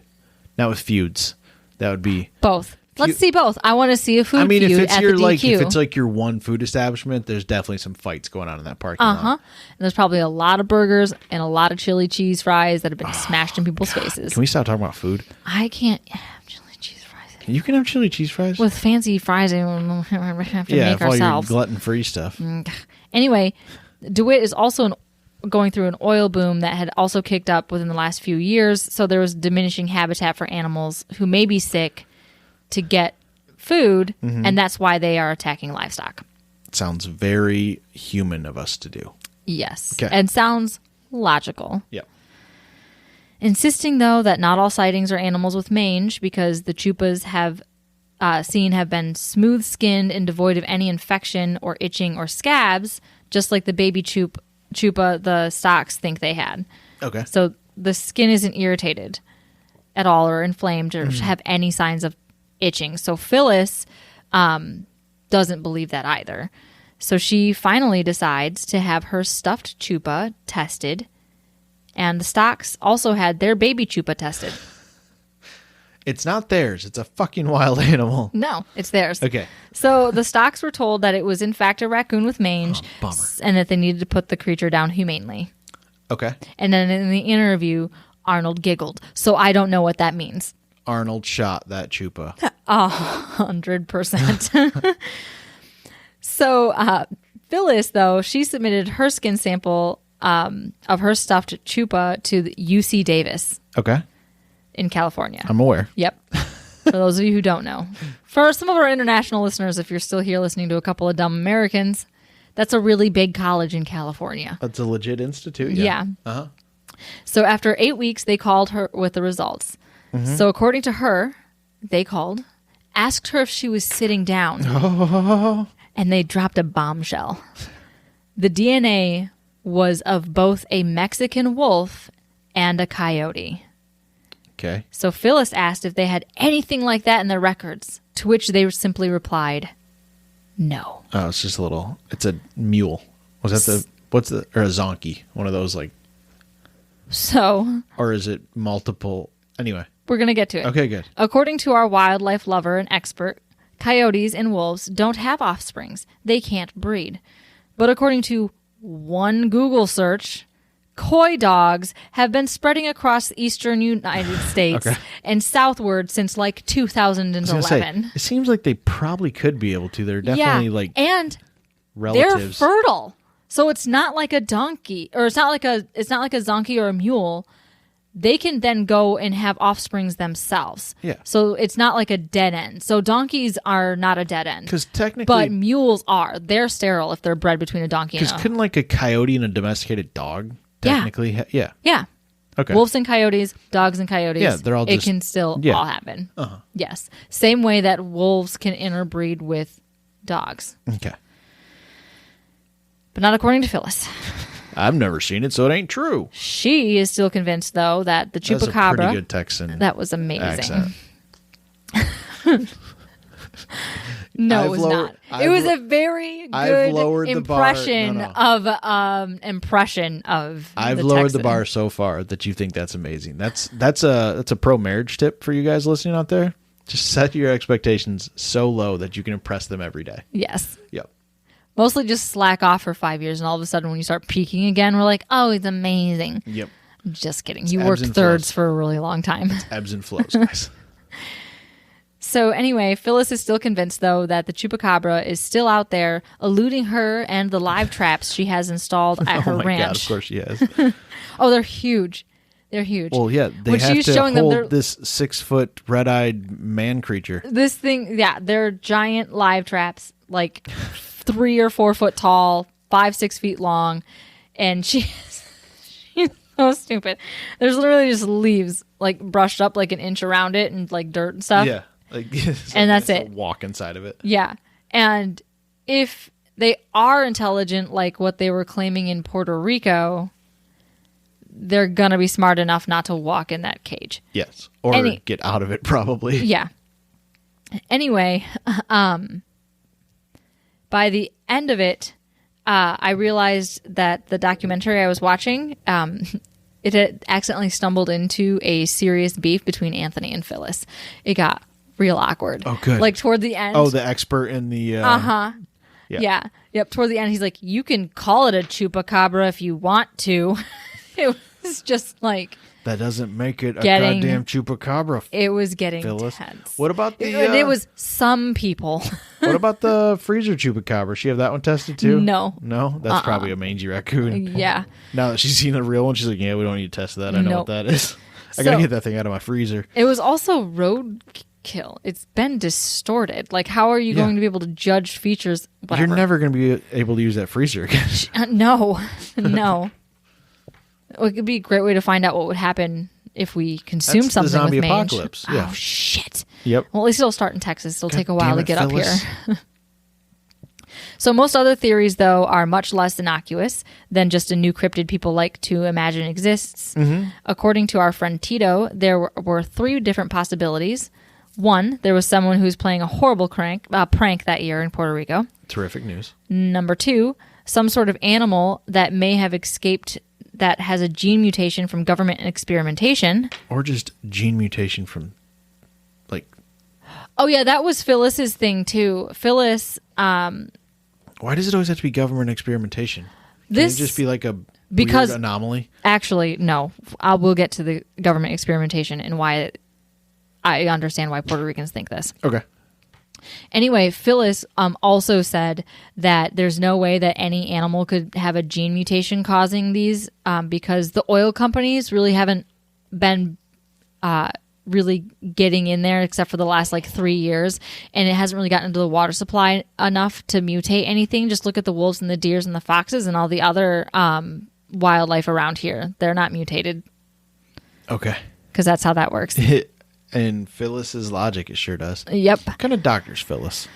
not with feuds. That would be. Both. Let's see both. I want to see a food I mean, feud if it's at your the like, DQ. if it's like your one food establishment, there's definitely some fights going on in that parking lot. And there's probably a lot of burgers and a lot of chili cheese fries that have been smashed in people's faces. Can we stop talking about food? I can't have chili cheese fries. You can have chili cheese fries. With fancy fries, we have to yeah, make if all your ourselves. gluten-free stuff. Anyway, DeWitt is also going through an oil boom that had also kicked up within the last few years. So there was diminishing habitat for animals who may be sick to get food, and that's why they are attacking livestock. Sounds very human of us to do. Yes. Okay. And sounds logical. Yep. Insisting, though, that not all sightings are animals with mange because the chupas have been smooth-skinned and devoid of any infection or itching or scabs, just like the baby chupa the stocks think they had. Okay. So the skin isn't irritated at all or inflamed or have any signs of itching. So Phyllis doesn't believe that either. So she finally decides to have her stuffed chupa tested, and the stocks also had their baby chupa tested. It's not theirs. It's a fucking wild animal. No, it's theirs. Okay. So the stocks were told that it was in fact a raccoon with mange, bummer. and that they needed to put the creature down humanely. Okay. And then in the interview, Arnold giggled. So I don't know what that means. Arnold shot that chupa. 100%. So Phyllis, though, she submitted her skin sample of her stuffed chupa to the UC Davis Okay. in California. I'm aware. Yep. For those of you who don't know. For some of our international listeners, if you're still here listening to a couple of dumb Americans, that's a really big college in California. That's a legit institute. Yeah. Uh-huh. So after 8 weeks, they called her with the results. So according to her, they called, asked her if she was sitting down, and they dropped a bombshell. The DNA was of both a Mexican wolf and a coyote. Okay. So Phyllis asked if they had anything like that in their records, to which they simply replied, no. Oh, it's just a little. It's a mule. Was that or a zonkey? One of those like. So Or is it multiple? Anyway. we're going to get to it. Okay, good. According to our wildlife lover and expert, coyotes and wolves don't have offsprings. They can't breed. But according to one Google search, coy dogs have been spreading across the eastern United States and southward since like I was 2011. gonna say, it seems like they probably could be able to. They're definitely like and relatives. they're fertile. So it's not like a donkey, or it's not like a zonkey or a mule. They can then go and have offsprings themselves. Yeah. So it's not like a dead end. So donkeys are not a dead end. Because technically, But mules are. They're sterile if they're bred between a donkey and because a... couldn't like a coyote and a domesticated dog technically? Yeah. Yeah. Okay. Wolves and coyotes, dogs and coyotes. Yeah, they're all It just- can still yeah. all happen. Yes. Same way that wolves can interbreed with dogs. Okay. But not according to Phyllis. I've never seen it, so it ain't true. She is still convinced, though, that the That's a pretty chupacabra... good Texan That was amazing. accent. No, I've it was lowered- not. I've It was lo- a very I've good lowered the bar. impression No. of impression of. I've the lowered the Texan. bar so far that you think that's amazing. That's a pro marriage tip for you guys listening out there. Just set your expectations so low that you can impress them every day. Yes. Yep. Mostly just slack off for 5 years, and all of a sudden, when you start peaking again, we're like, "Oh, it's amazing." Yep. Just kidding. You ebbs worked and thirds flows. for a really long time. Ebbs and flows, guys. So anyway, Phyllis is still convinced, though, that the chupacabra is still out there, eluding her and the live traps she has installed at her Oh my ranch. God, of course she has. Oh, they're huge. They're huge. Well, yeah, they When have she's to showing them, they're- hold this 6-foot red-eyed man creature. This thing, yeah, they're giant live traps, like 3 or 4 foot tall, 5-6 feet long, and she's so stupid. There's literally just leaves like brushed up like an inch around it and like dirt and stuff. Yeah, like, And that's it's a it. walk inside of it. Yeah. And if they are intelligent like what they were claiming in Puerto Rico, they're gonna be smart enough not to walk in that cage. Yes, or Any- get out of it probably. Yeah. Anyway, by the end of it, I realized that the documentary I was watching, it had accidentally stumbled into a serious beef between Anthony and Phyllis. It got real awkward. Oh, good. Like toward the end. Oh, the expert in the. Yeah. Yep. Toward the end, he's like, "You can call it a chupacabra if you want to." It was just like That doesn't make it a Getting- goddamn chupacabra. it was getting Phyllis. tense. What about the? And it was some people. What about the freezer chupacabra? She have that one tested too? No. No, that's probably a mangy raccoon. Yeah. Now that she's seen a real one, she's like, "Yeah, we don't need to test that. I know Nope. what that is. I gotta So- get that thing out of my freezer." It was also roadkill. It's been distorted. Like, how are you Yeah. going to be able to judge features? Whatever. You're never gonna be able to use that freezer again. No. It could be a great way to find out what would happen if we consumed That's the something zombie with mange. apocalypse, yeah. Oh, shit. Yep. Well, at least it'll start in Texas. It'll take a God while damn to it, get up Phyllis. here. So most other theories, though, are much less innocuous than just a new cryptid people like to imagine exists. Mm-hmm. According to our friend Tito, there were 3 different possibilities. 1, there was someone who was playing a horrible prank that year in Puerto Rico. Terrific news. Number 2, some sort of animal that may have escaped that has a gene mutation from government experimentation. Or just gene mutation from, like, Oh, yeah, that was Phyllis's thing, too. Phyllis... why does it always have to be government experimentation? Can This- it just be like a Because- weird anomaly? Actually, no. We'll get to the government experimentation and why I understand why Puerto Ricans think this. Okay. Anyway, Phyllis also said that there's no way that any animal could have a gene mutation causing these because the oil companies really haven't been really getting in there except for the last like 3 years, and it hasn't really gotten into the water supply enough to mutate anything. Just look at the wolves and the deers and the foxes and all the other wildlife around here. They're not mutated Okay. because that's how that works. And Phyllis's logic, it sure does. Yep. What kind of doctor's Phyllis?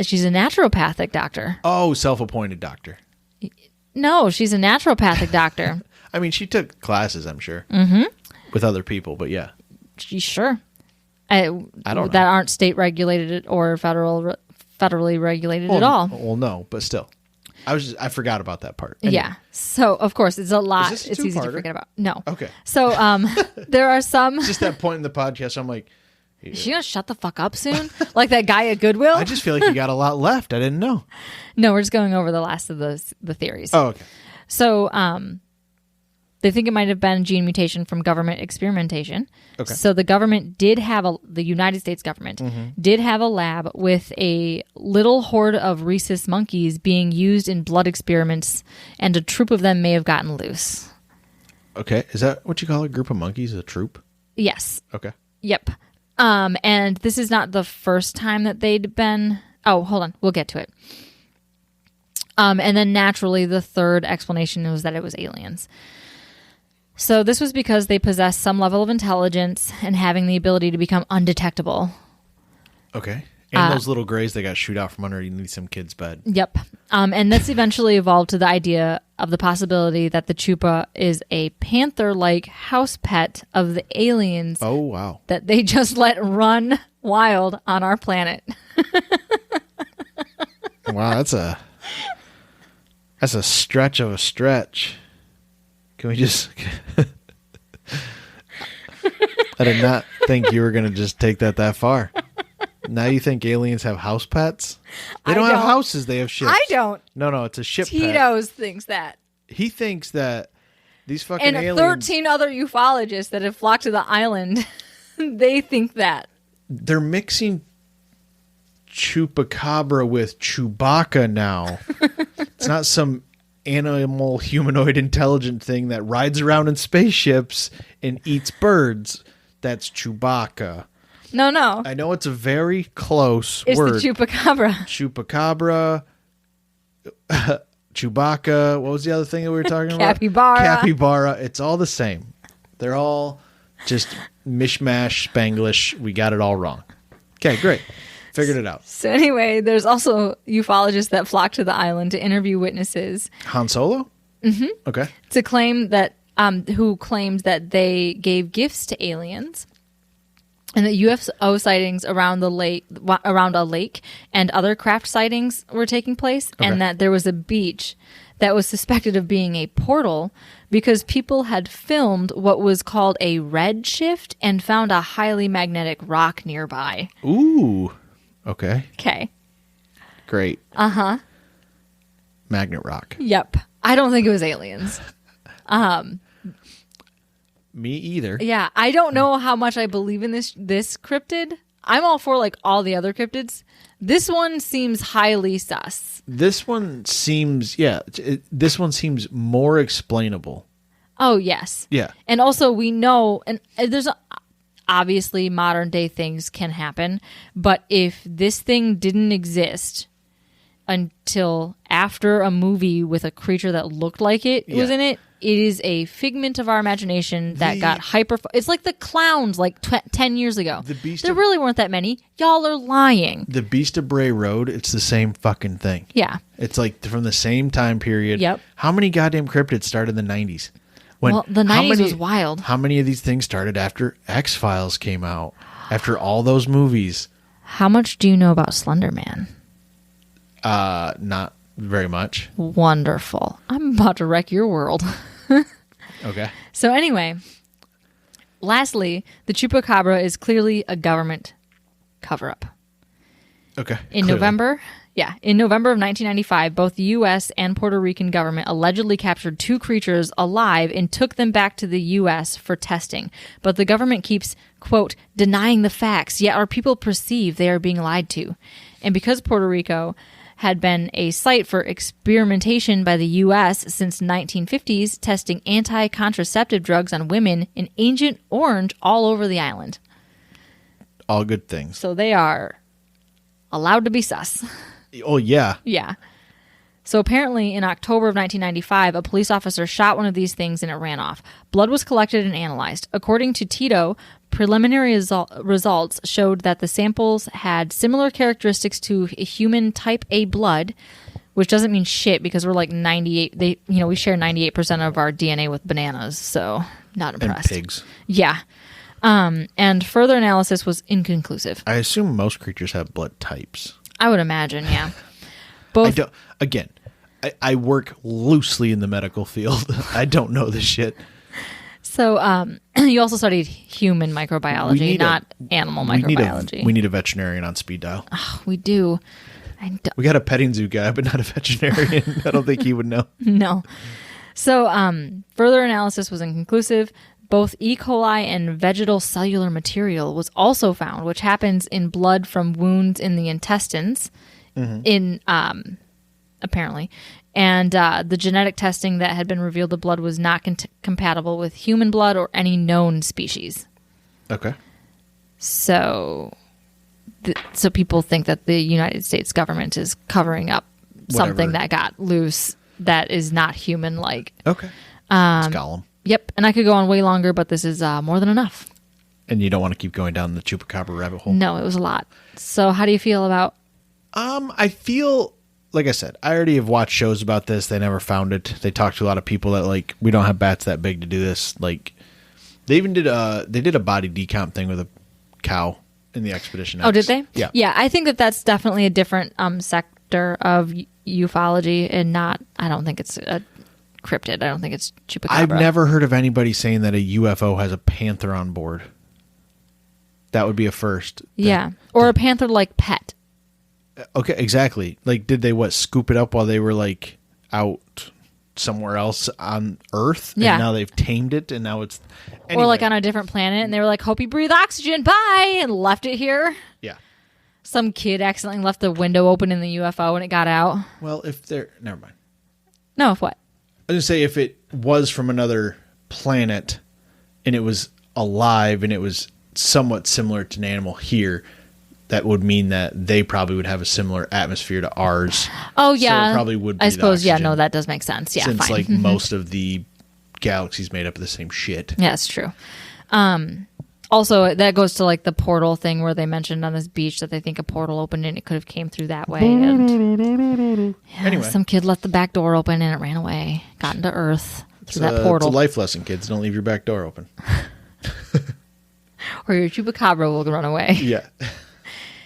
She's a naturopathic doctor. Oh, self-appointed doctor. No, she's a naturopathic doctor. I mean, she took classes, I'm sure, with other people, but yeah. Sure. I don't know. That aren't state regulated or federally regulated at all. Well, no, but still. I forgot about that part. Yeah. So, of course, it's a lot. this a It's easy to two-parter? forget about. No. Okay. So, there are some... Just that point in the podcast, I'm like, Is she going to shut the fuck up soon? Like that guy at Goodwill? I just feel like you got a lot left. I didn't know. No, we're just going over the last of the theories. Oh, okay. So, they think it might have been gene mutation from government experimentation. Okay. So the government did have the United States government did have a lab with a little horde of rhesus monkeys being used in blood experiments, and a troop of them may have gotten loose. Okay. Is that what you call a group of monkeys? A troop? Yes. Okay. Yep. And this is not the first time that they'd been... Oh, hold on. We'll get to it. And then naturally, the third explanation was that it was aliens. So this was because they possess some level of intelligence and having the ability to become undetectable. Okay. And those little grays that got shoot out from underneath some kid's bed. Yep. And this eventually evolved to the idea of the possibility that the chupa is a panther-like house pet of the aliens Oh, wow. that they just let run wild on our planet. Wow, that's a stretch of a stretch. Can we just... I did not think you were going to just take that far. Now you think aliens have house pets? They don't have houses, they have ships. I don't. No, it's a ship pet. Tito's thinks that. He thinks that these fucking And aliens... 13 other ufologists that have flocked to the island, they think that. They're mixing chupacabra with Chewbacca now. It's not some animal humanoid intelligent thing that rides around in spaceships and eats birds. That's Chewbacca. No. I know it's a very close word. It's the chupacabra. Chupacabra, Chewbacca. What was the other thing that we were talking about? Capybara. It's all the same. They're all just mishmash, Spanglish. We got it all wrong. Okay, great. Figured it out. So anyway, there's also ufologists that flock to the island to interview witnesses. Han Solo? Mm-hmm. Okay. To claim that, who claims that they gave gifts to aliens. And that UFO sightings around a lake and other craft sightings were taking place, and that there was a beach that was suspected of being a portal because people had filmed what was called a red shift and found a highly magnetic rock nearby. Ooh. Okay. Okay. Great. Uh-huh. Magnet rock. Yep. I don't think it was aliens. Me either. Yeah, I don't know how much I believe in this cryptid. I'm all for like all the other cryptids. This one seems highly sus. This one seems, this one seems more explainable. Oh, yes. Yeah. And also we know, and there's obviously modern day things can happen, but if this thing didn't exist until after a movie with a creature that looked like it was in it, it is a figment of our imagination that got hyper... It's like the clowns like 10 years ago. There really weren't that many. Y'all are lying. The Beast of Bray Road, it's the same fucking thing. Yeah. It's like from the same time period. Yep. How many goddamn cryptids started in the 90s? Well, the 90s was wild. How many of these things started after X-Files came out? After all those movies? How much do you know about Slender Man? Not very much. Wonderful. I'm about to wreck your world. Okay. So anyway, lastly, the chupacabra is clearly a government cover-up. Okay. In November of 1995, both the U.S. and Puerto Rican government allegedly captured two creatures alive and took them back to the U.S. for testing. But the government keeps, quote, denying the facts, yet our people perceive they are being lied to. And because Puerto Rico had been a site for experimentation by the U.S. since the 1950s, testing anti-contraceptive drugs on women in Agent Orange all over the island. All good things. So they are allowed to be sus. Oh, yeah. Yeah. So apparently in October of 1995, a police officer shot one of these things and it ran off. Blood was collected and analyzed. According to Tito, preliminary results showed that the samples had similar characteristics to human type A blood, which doesn't mean shit because we're like 98. We share 98% of our DNA with bananas, so not impressed. And pigs. Yeah. And further analysis was inconclusive. I assume most creatures have blood types. I would imagine, yeah. Both. I work loosely in the medical field. I don't know this shit. So you also studied human microbiology, not animal microbiology. We need a veterinarian on speed dial. Oh, we do. We got a petting zoo guy, but not a veterinarian. I don't think he would know. No. So further analysis was inconclusive. Both E. coli and vegetal cellular material was also found, which happens in blood from wounds in the intestines, apparently. And the genetic testing that had been revealed the blood was not compatible with human blood or any known species. Okay. So people think that the United States government is covering up something that got loose that is not human-like. Okay. It's Gollum. Yep, and I could go on way longer, but this is more than enough. And you don't want to keep going down the chupacabra rabbit hole? No, it was a lot. So how do you feel about... I feel, like I said, I already have watched shows about this. They never found it. They talked to a lot of people that, like, we don't have bats that big to do this. Like, they even did a body decount thing with a cow in the Expedition X. Oh, did they? Yeah. Yeah, I think that's definitely a different sector sector of ufology and not, I don't think it's a cryptid. I don't think it's chupacabra. I've never heard of anybody saying that a UFO has a panther on board. That would be a first. Yeah. Or a panther-like pet. Okay, exactly. Like, did they, scoop it up while they were, like, out somewhere else on Earth? Yeah. And now they've tamed it, and now it's... Anyway. Or, like, on a different planet, and they were like, hope you breathe oxygen, bye! And left it here. Yeah. Some kid accidentally left the window open in the UFO and it got out. Well, if they're... Never mind. No, if what? I was going to say, if it was from another planet, and it was alive, and it was somewhat similar to an animal here... That would mean that they probably would have a similar atmosphere to ours. Oh, yeah. So it probably would be I suppose, yeah, oxygen, no, that does make sense. Yeah, since, fine. like, most of the galaxy's made up of the same shit. Yeah, it's true. Also, that goes to, like, the portal thing where they mentioned on this beach that they think a portal opened and it could have came through that way. And, yeah, Anyway. some kid left the back door open and it ran away. Got into Earth through that portal. It's a life lesson, kids. Don't leave your back door open. Or your chupacabra will run away. Yeah.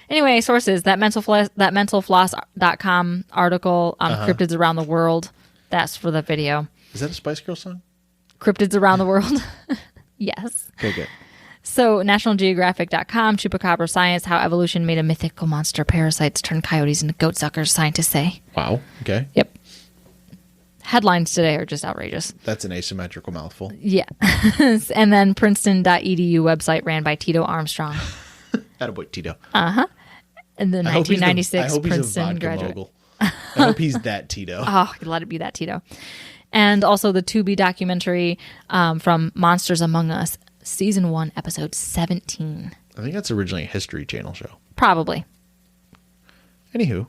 Anyway, sources, that mentalfloss.com article on cryptids around the world. That's for the video. Is that a Spice Girls song? Cryptids around the world. Yes. Okay, good. So, nationalgeographic.com, chupacabra science, how evolution made a mythical monster. Parasites turned coyotes into goat suckers, scientists say. Wow. Okay. Yep. Headlines today are just outrageous. That's an asymmetrical mouthful. Yeah. And then Princeton.edu website ran by Tito Armstrong. Attaboy, Tito. And the 1996 Princeton vodka graduate. mogul. I hope he's that Tito. Oh, let it be that Tito. And also the Tubi documentary from Monsters Among Us, Season 1, Episode 17. I think that's originally a History Channel show. Probably. Anywho,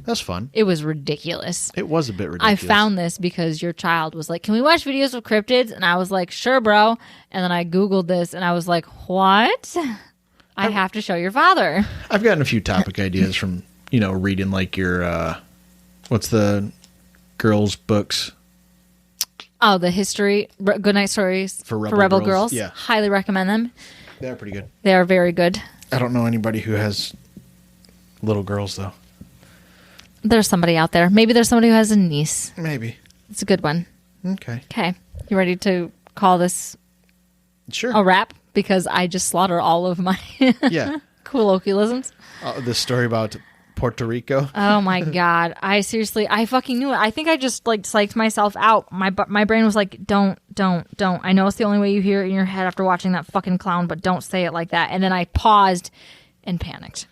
that's fun. It was ridiculous. It was a bit ridiculous. I found this because your child was like, can we watch videos of cryptids? And I was like, sure, bro. And then I Googled this and I was like, what? I have to show your father. I've gotten a few topic ideas from, reading like your, what's the girls' books? Oh, the history, Goodnight Stories For Rebel Rebel Girls. Girls, yeah. Highly recommend them. They're pretty good. They are very good. I don't know anybody who has little girls, though. There's somebody out there. Maybe there's somebody who has a niece. Maybe. It's a good one. Okay. Okay. You ready to call this Sure. a wrap? Because I just slaughter all of my Yeah. colloquialisms. The story about Puerto Rico. Oh my God. I fucking knew it. I think I just like psyched myself out. My brain was like, don't. I know it's the only way you hear it in your head after watching that fucking clown, but don't say it like that. And then I paused and panicked.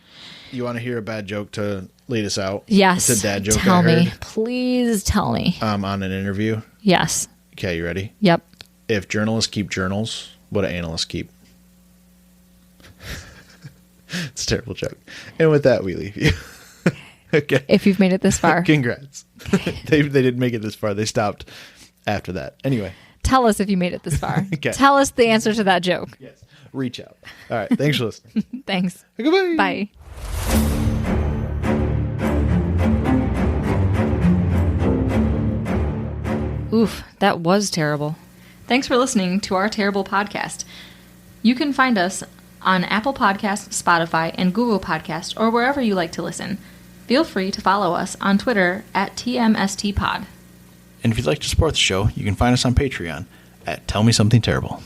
You want to hear a bad joke to lead us out? Yes. It's a dad joke Tell I heard. me. Please tell me. On an interview. Yes. Okay, you ready? Yep. If journalists keep journals, what do analysts keep? It's a terrible joke. And with that, we leave you. Okay. If you've made it this far. Congrats. They didn't make it this far. They stopped after that. Anyway. Tell us if you made it this far. Okay. Tell us the answer to that joke. Yes. Reach out. All right. Thanks for listening. Thanks. Goodbye. Bye. Oof, that was terrible. Thanks for listening to our terrible podcast. You can find us on Apple Podcasts, Spotify, and Google Podcasts, or wherever you like to listen. Feel free to follow us on Twitter at TMSTPod. And if you'd like to support the show, you can find us on Patreon at Tell Me Something Terrible.